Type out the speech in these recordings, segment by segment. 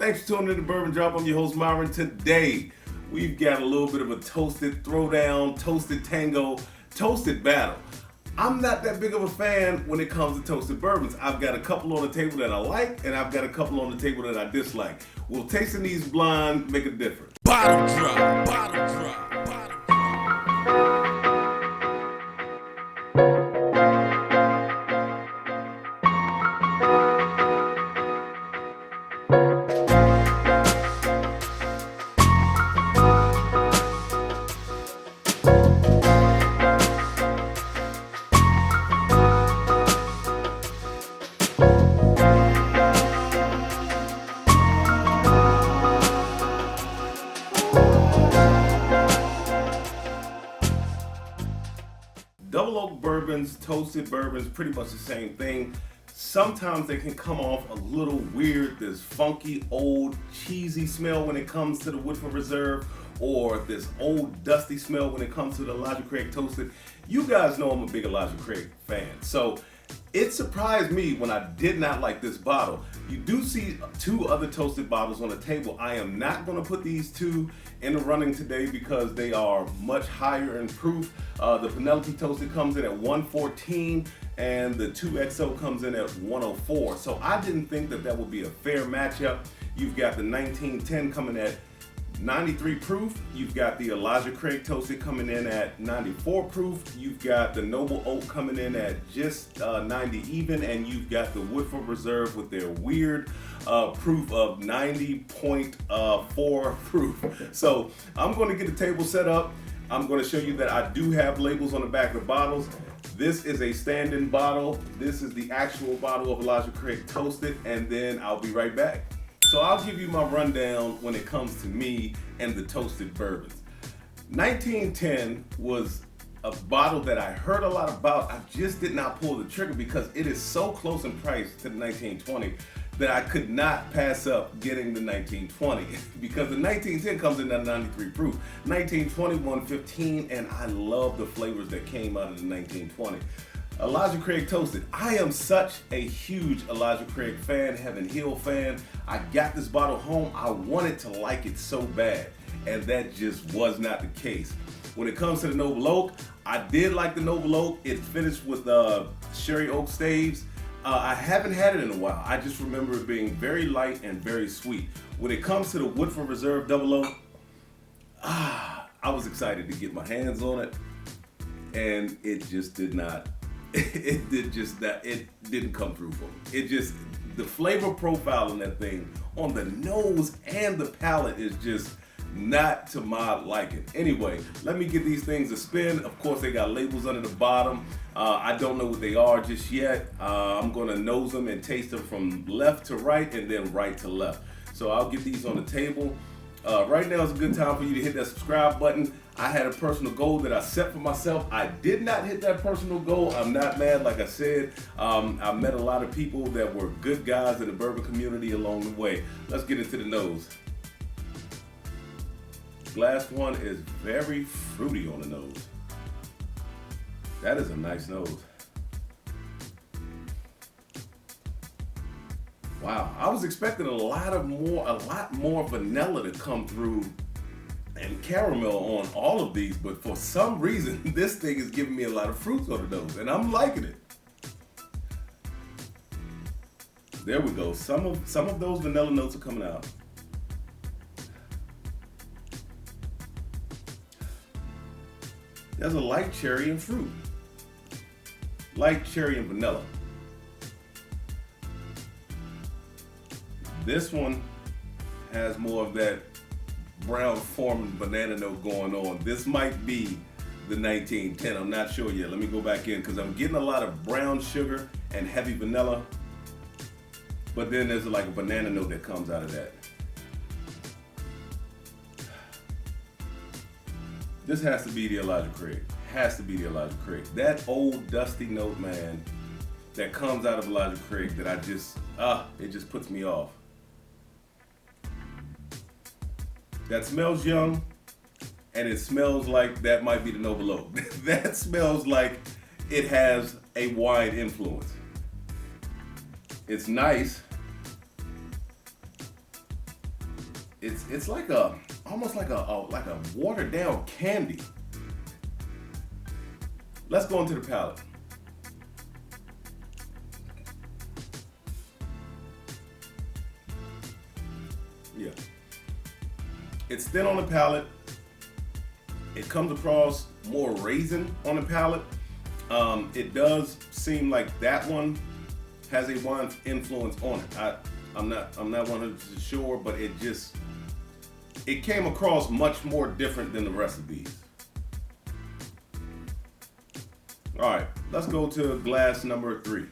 Thanks for tuning in to Bourbon Drop. I'm your host, Myron. Today, we've got a little bit of a toasted throwdown, toasted tango, toasted battle. I'm not that big of a fan when it comes to toasted bourbons. I've got a couple on the table that I like, and I've got a couple on the table that I dislike. Will tasting these blind make a difference? Bottom drop, bottom drop, bottom drop. Double oak bourbons, toasted bourbons, pretty much the same thing. Sometimes they can come off a little weird, this funky, old, cheesy smell when it comes to the Woodford Reserve, or this old, dusty smell when it comes to the Elijah Craig Toasted. You guys know I'm a big Elijah Craig fan, so it surprised me when I did not like this bottle. You do see two other toasted bottles on the table. I am not going to put these two in the running today because they are much higher in proof. The Penelope Toasted comes in at 114 and the 2XO comes in at 104. So I didn't think that that would be a fair matchup. You've got the 1910 coming at 93 proof. You've got the Elijah Craig Toasted coming in at 94 proof. You've got the Noble Oak coming in at just 90 even, and you've got the Woodford Reserve with their weird proof of 90.4 proof. So I'm going to get the table set up. I'm going to show you that I do have labels on the back of the bottles. This is a stand-in bottle. This is the actual bottle of Elijah Craig Toasted, and then I'll be right back. So I'll give you my rundown when it comes to me and the toasted bourbons. 1910 was a bottle that I heard a lot about. I just did not pull the trigger because it is so close in price to the 1920 that I could not pass up getting the 1920 because the 1910 comes in at 93 proof. 1920, 115, and I love the flavors that came out of the 1920. Elijah Craig Toasted. I am such a huge Elijah Craig fan, Heaven Hill fan. I got this bottle home. I wanted to like it so bad, and that just was not the case. When it comes to the Noble Oak, I did like the Noble Oak. It's finished with sherry oak staves. I haven't had it in a while. I just remember it being very light and very sweet. When it comes to the Woodford Reserve Double Oak, I was excited to get my hands on it, and it just did not. It didn't come through for me. It just, the flavor profile in that thing on the nose and the palate is just not to my liking. Anyway, let me get these things a spin. Of course, they got labels under the bottom. I don't know what they are just yet. I'm gonna nose them and taste them from left to right and then right to left. So I'll get these on the table. Right now is a good time for you to hit that subscribe button. I had a personal goal that I set for myself. I did not hit that personal goal. I'm not mad. Like I said, I met a lot of people that were good guys in the bourbon community along the way. Let's get into the nose. Glass one is very fruity on the nose. That is a nice nose. Wow, I was expecting a lot more vanilla to come through and caramel on all of these, but for some reason, this thing is giving me a lot of fruits on the nose, and I'm liking it. There we go. Some of those vanilla notes are coming out. There's a light cherry and fruit. Light cherry and vanilla. This one has more of that brown form banana note going on. This might be the 1910. I'm not sure yet. Let me go back in because I'm getting a lot of brown sugar and heavy vanilla. But then there's like a banana note that comes out of that. This has to be the Elijah Craig. Has to be the Elijah Craig. That old dusty note, man, that comes out of Elijah Craig that it just puts me off. That smells young, and it smells like that might be the Noble Oak. That smells like it has a wine influence. It's nice. It's like almost like a watered down candy. Let's go into the palate. Yeah. It's thin on the palate. It comes across more raisin on the palate. It does seem like that one has a wine influence on it. I'm not 100% sure, but it came across much more different than the rest of these. All right, let's go to glass number 3.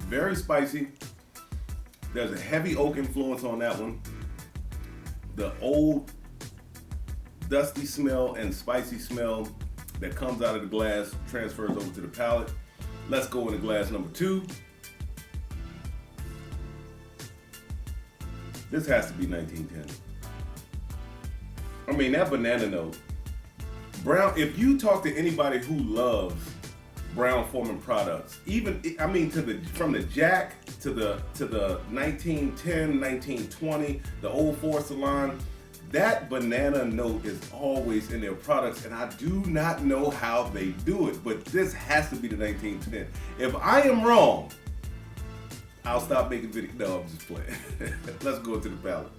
Very spicy. There's a heavy oak influence on that one. The old dusty smell and spicy smell that comes out of the glass transfers over to the palate. Let's go into glass number 2. This has to be 1910. I mean, that banana note. Brown, if you talk to anybody who loves Brown-Forman products, even, I mean, from the Jack to the 1910, 1920, the Old Forester line, that banana note is always in their products, and I do not know how they do it, but this has to be the 1910. If I am wrong, I'll stop making videos. No, I'm just playing. Let's go to the palate.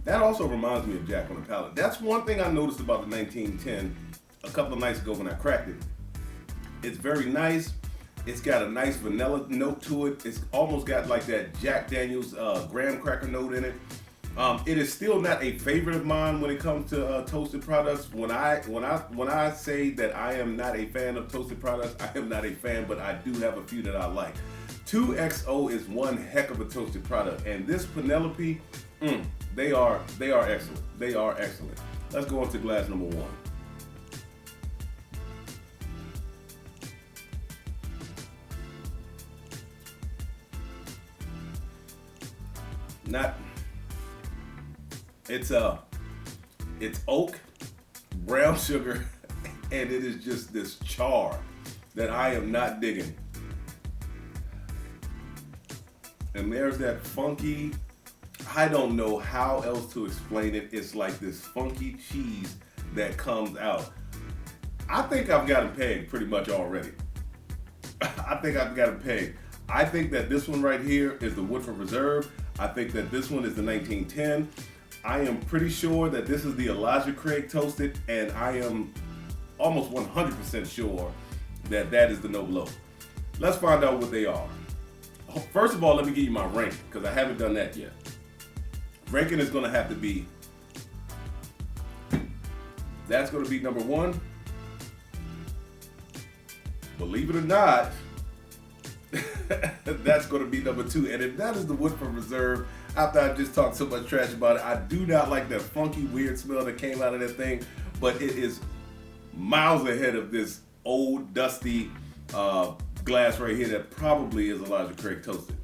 That also reminds me of Jack on the palate. That's one thing I noticed about the 1910 a couple of nights ago when I cracked it. It's very nice. It's got a nice vanilla note to it. It's almost got like that Jack Daniel's graham cracker note in it. It is still not a favorite of mine when it comes to toasted products. When I say that I am not a fan of toasted products, I am not a fan, but I do have a few that I like. 2XO is one heck of a toasted product, and this Penelope, they are excellent. They are excellent. Let's go on to glass number 1. It's oak, brown sugar, and it is just this char that I am not digging. And there's that funky, I don't know how else to explain it. It's like this funky cheese that comes out. I think I've got it pegged pretty much already. I think I've got it pegged. I think that this one right here is the Woodford Reserve. I think that this one is the 1910. I am pretty sure that this is the Elijah Craig Toasted, and I am almost 100% sure that that is the Noblo. Let's find out what they are. First of all, let me give you my ranking, because I haven't done that yet. Ranking is going to have to be, that's going to be number 1. Believe it or not, that's going to be number 2. And if that is the Woodford Reserve, after I just talked so much trash about it, I do not like that funky, weird smell that came out of that thing, but it is miles ahead of this old, dusty glass right here that probably is Elijah Craig Toasted.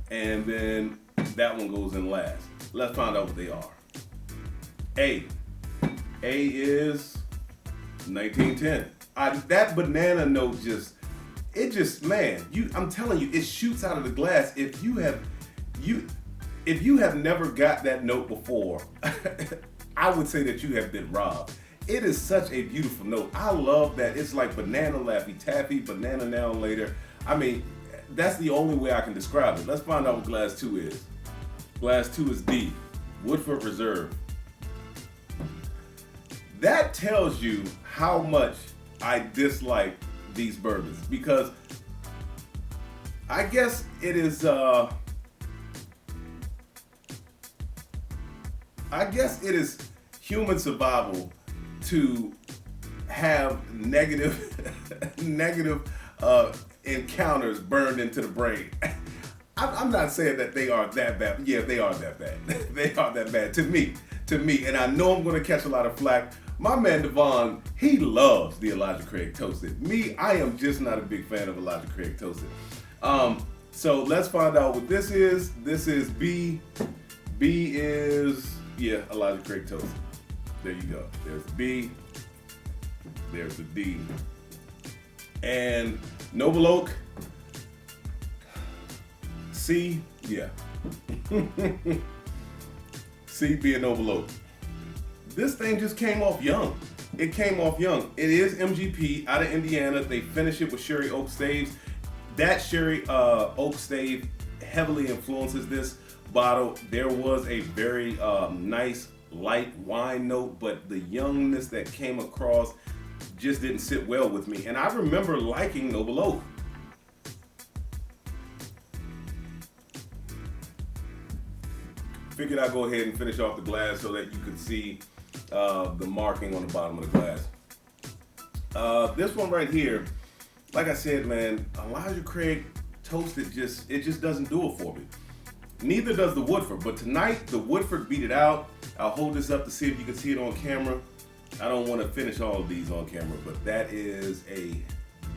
And then that one goes in last. Let's find out what they are. A is 1910. That banana note man, I'm telling you, it shoots out of the glass. If you have never got that note before, I would say that you have been robbed. It is such a beautiful note. I love that. It's like banana Laffy Taffy, banana now and later. I mean, that's the only way I can describe it. Let's find out what glass 2 is. Glass 2 is D, Woodford Reserve. That tells you how much I dislike these bourbons, because I guess it is human survival to have negative encounters burned into the brain. I'm not saying that they are that bad. Yeah, they are that bad. They are that bad to me. And I know I'm going to catch a lot of flack. My man Devon, he loves the Elijah Craig Toasted. Me, I am just not a big fan of Elijah Craig Toasted. So let's find out what this is. This is B. B is Yeah, Elijah Craig Toasted. There you go. There's the B. There's the D. And Noble Oak. C, yeah. C being Noble Oak. This thing just came off young. It came off young. It is MGP out of Indiana. They finish it with Sherry Oak staves. That Sherry Oak stave heavily influences this bottle. There was a very nice light wine note, but the youngness that came across just didn't sit well with me. And I remember liking Noble Oak. Figured I'd go ahead and finish off the glass so that you could see the marking on the bottom of the glass. This one right here, like I said, man, Elijah Craig Toasted just doesn't do it for me. Neither does the Woodford, but tonight the Woodford beat it out. I'll hold this up to see if you can see it on camera. I don't want to finish all of these on camera, but that is a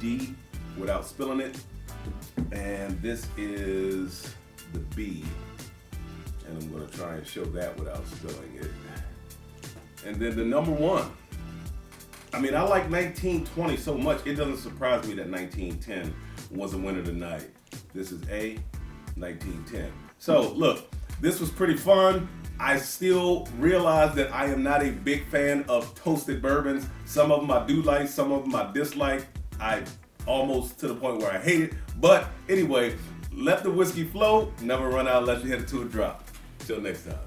D without spilling it. And this is the B. And I'm going to try and show that without spilling it. And then the number one. I mean, I like 1920 so much, it doesn't surprise me that 1910 was a winner tonight. This is A, 1910. So, look, this was pretty fun. I still realize that I am not a big fan of toasted bourbons. Some of them I do like, some of them I dislike. I almost to the point where I hate it. But anyway, let the whiskey flow. Never run out unless you hit it to a drop. Till next time.